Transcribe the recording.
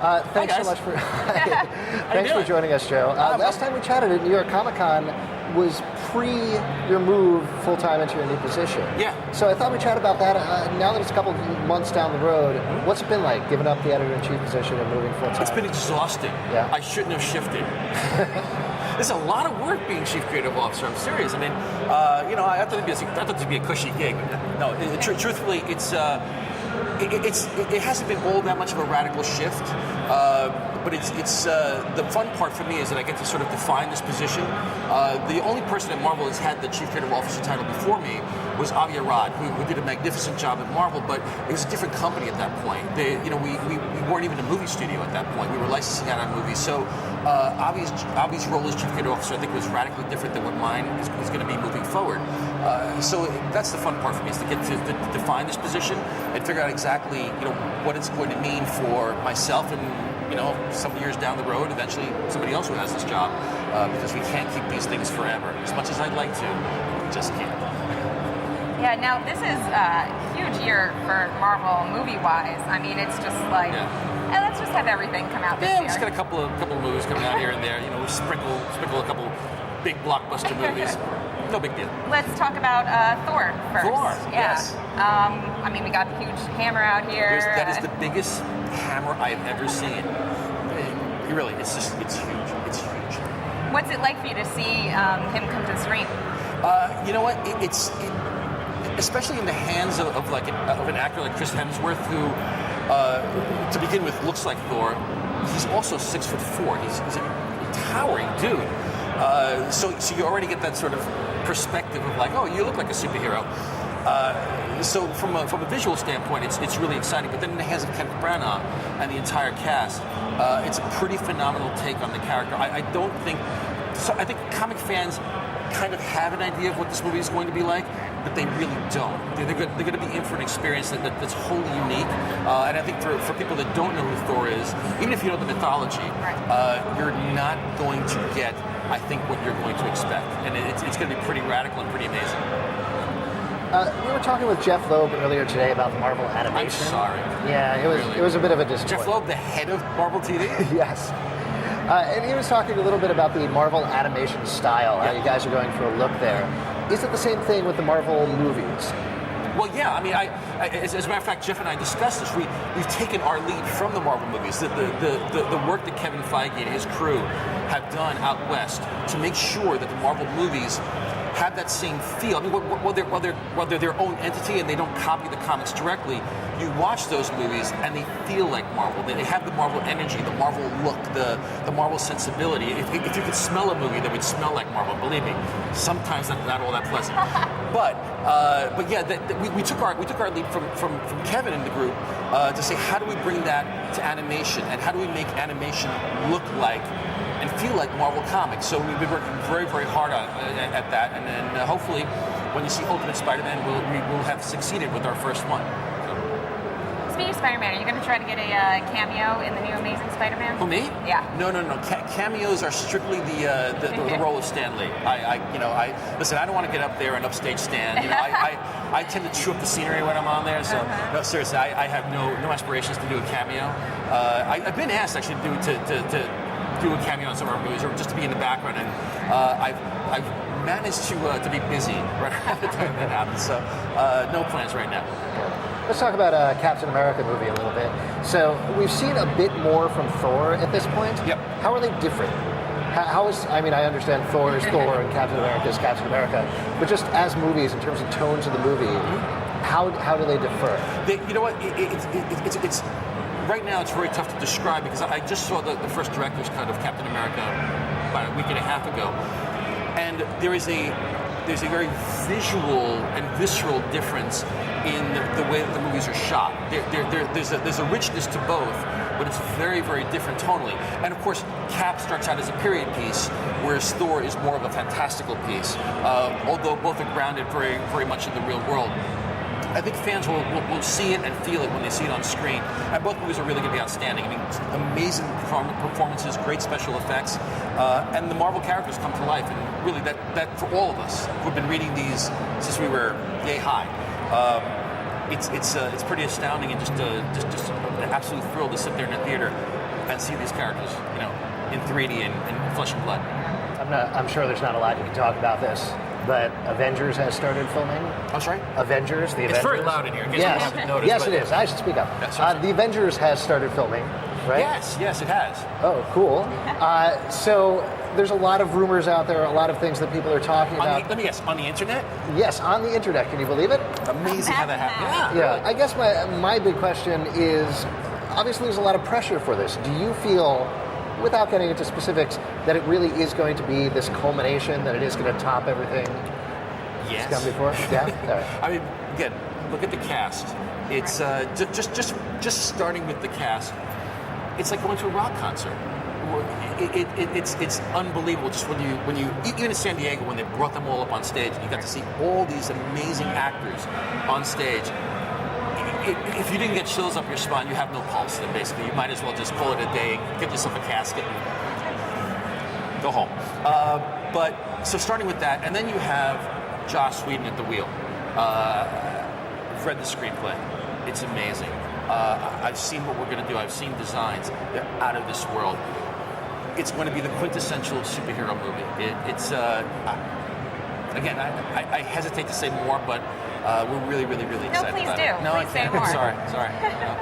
Thanks so much for thanks for joining us, Joe. Last time we chatted at New York Comic Con was pre your move full time into your new position. Yeah. So I thought we'd chat about that. Now that it's a couple months down the road, what's it been like giving up the editor-in-chief position and moving full time? It's been exhausting. Yeah. I shouldn't have shifted. There's a lot of work being chief creative officer. I'm serious. I mean, I thought it'd be a cushy gig. No, truthfully, it hasn't been all that much of a radical shift, but it's the fun part for me is that I get to sort of define this position. The only person at Marvel that's had the chief creative officer title before me was Avi Arad, who did a magnificent job at Marvel, but it was a different company at that point. We weren't even a movie studio at that point. We were licensing out on movies. So Avi's role as chief creative officer, I think, was radically different than what mine is going to be moving forward. So that's the fun part for me, is to get to define this position and figure out exactly what it's going to mean for myself and some years down the road, eventually somebody else who has this job, because we can't keep these things forever. As much as I'd like to, we just can't. Yeah, now this is a huge year for Marvel movie-wise. I mean, it's just like, let's just have everything come out this year. Yeah, we just got a couple of movies coming out here and there. We sprinkle a couple big blockbuster movies. No big deal. Let's talk about Thor first. Thor, yeah. yes. I mean, we got the huge hammer out here. That is the biggest hammer I've ever seen. It's huge. It's huge. What's it like for you to see him come to the screen? You know what? Especially in the hands of an actor like Chris Hemsworth, who, to begin with, looks like Thor. He's also 6'4". He's a towering dude. So you already get that sort of perspective of like, oh, you look like a superhero. So from a visual standpoint, it's really exciting. But then in the hands of Kenneth Branagh and the entire cast, it's a pretty phenomenal take on the character. I think comic fans kind of have an idea of what this movie is going to be like, but they really don't. They're going to be in for an experience that's wholly unique. And I think for people that don't know who Thor is, even if you know the mythology, you're not going to get, I think, what you're going to expect. And it's going to be pretty radical and pretty amazing. We were talking with Jeff Loeb earlier today about the Marvel animation. I'm sorry. Yeah, it was a bit of a disappointment. Jeff Loeb, the head of Marvel TV? Yes. And he was talking a little bit about the Marvel animation style, how you guys are going for a look there. Is it the same thing with the Marvel movies? Well, yeah. I mean, as a matter of fact, Jeff and I discussed this. We've taken our lead from the Marvel movies, the work that Kevin Feige and his crew have done out west to make sure that the Marvel movies have that same feel. I mean, while they're their own entity and they don't copy the comics directly, you watch those movies and they feel like Marvel. They have the Marvel energy, the Marvel look, the Marvel sensibility. If you could smell a movie that would smell like Marvel, believe me, sometimes that's not all that pleasant. But yeah, we took our lead from Kevin in the group to say, how do we bring that to animation, and how do we make animation look like and feel like Marvel Comics? So we've been working very, very hard at that, and then hopefully, when you see Ultimate Spider-Man, we will have succeeded with our first one. Speaking of Spider-Man, are you going to try to get a cameo in the new Amazing Spider-Man? Who, me? Yeah. No. Cameos are strictly the role of Stan Lee. Listen, I don't want to get up there and upstage Stan. I tend to chew up the scenery when I'm on there. So no, seriously, I have no aspirations to do a cameo. I've been asked actually to do a cameo on some of our movies, or just to be in the background, and I've managed to be busy right around the time that happens. So no plans right now. Let's talk about Captain America movie a little bit. So we've seen a bit more from Thor at this point. Yep. How are they different? I understand Thor is Thor and Captain America is Captain America, but just as movies, in terms of tones of the movie, how do they differ? You know what? It's right now it's very tough to describe, because I just saw the first director's cut of Captain America about a week and a half ago, and there's a very visual and visceral difference in the way that the movies are shot. There's a richness to both, but it's very, very different tonally. And of course, Cap starts out as a period piece, whereas Thor is more of a fantastical piece, although both are grounded very, very much in the real world. I think fans will see it and feel it when they see it on screen. And both movies are really going to be outstanding. I mean, amazing performances, great special effects, and the Marvel characters come to life. And really, that for all of us who've been reading these since we were yay high, it's pretty astounding and just an absolute thrill to sit there in the theater and see these characters, in 3D and flesh and blood. I'm sure there's not a lot you can talk about this, but Avengers has started filming. I'm sorry? Avengers, the Avengers. It's very loud in here, in case Yes, people haven't noticed. yes, it is. I should speak up. Yeah, sorry. The Avengers has started filming, right? Yes, it has. Oh, cool. So there's a lot of rumors out there, a lot of things that people are talking about. Let me guess, on the internet? Yes, on the internet. Can you believe it? Amazing how that happened. Yeah. Really. I guess my big question is, obviously there's a lot of pressure for this. Do you feel, without getting into specifics, that it really is going to be this culmination, that it is going to top everything Yes. that's come before? Yeah? All right. I mean, again, look at the cast. It's just starting with the cast. It's like going to a rock concert. It's unbelievable. Just when you even in San Diego when they brought them all up on stage, and you got to see all these amazing actors on stage. If you didn't get chills up your spine, you have no pulse. Then basically, you might as well just call it a day, get yourself a casket, and go home. But so starting with that, and then you have Joss Whedon at the wheel. I've read the screenplay. It's amazing. I've seen what we're going to do. I've seen designs. They're out of this world. It's going to be the quintessential superhero movie. Again, I hesitate to say more, but we're really, really, really excited please about do. it. No, Please I say can't. more. Sorry. No.